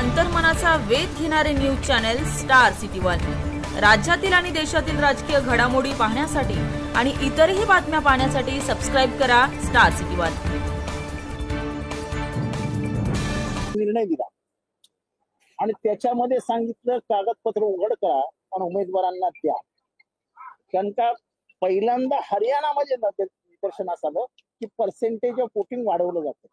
अंतर्मनाचा वेध घेणारे news channel star city one. राज्यातील आणि देशातील राजकीय घडामोडी पाहण्यासाठी आणि इतरही बातम्या पाहण्यासाठी सबस्क्राइब करा स्टार सिटी वन। निर्णय दिला आणि त्याच्यामध्ये सांगितलं कागदपत्र उघड करा आणि उमेदवारांना द्या। त्यांचा पहिल्यांदा हरियाणामध्ये निदर्शनास आलं की पर्सेंटेज ऑफ वोटिंग वाढवलं जातं।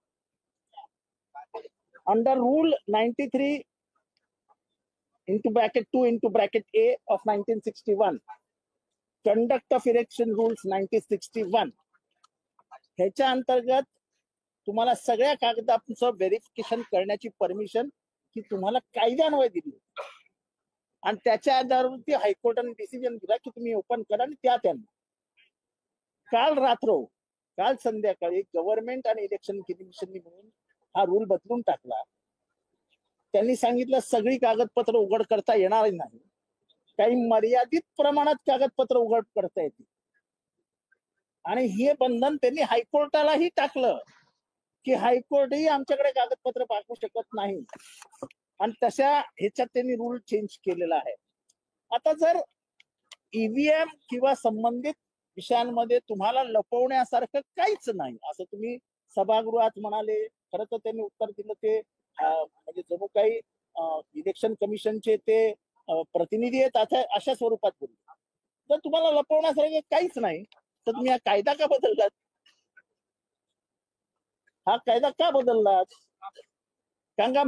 Under rule 93 into bracket 2 into bracket A of 1961, conduct of election rules 1961, ह्याच्या अंतर्गत तुम्हाला सगळ्या कागदांचं व्हेरिफिकेशन करण्याची परमिशन ही तुम्हाला कायद्यान्वये दिली आणि त्याच्या आधारावरती हायकोर्टाने डिसिजन दिला की तुम्ही ओपन करा आणि त्या त्यांना काल संध्याकाळी गव्हर्नमेंट आणि इलेक्शन कमिशननी म्हणून हा रूल बदलून टाकला। त्यांनी सांगितलं सगळी कागदपत्र उघड करता येणार नाही, काही मर्यादित प्रमाणात कागदपत्र उघड करता येतील आणि हे बंधन त्यांनी हायकोर्टालाही टाकलं की हायकोर्टही आमच्याकडे कागदपत्र पाठवू शकत नाही आणि तशा ह्याच्यात त्यांनी रूल चेंज केलेला आहे। आता जर ईव्हीएम किंवा संबंधित विषयांमध्ये तुम्हाला लपवण्यासारखं काहीच नाही असं तुम्ही सभागृहात म्हणाले, खरं तर त्यांनी उत्तर दिलं ते म्हणजे जणू काही इलेक्शन कमिशनचे ते प्रतिनिधी आहेत अशा स्वरूपात बोलले। जर तुम्हाला लपवण्यासारखं काहीच नाही तर तुम्ही हा कायदा का बदललात? हा कायदा का बदललात? कारण का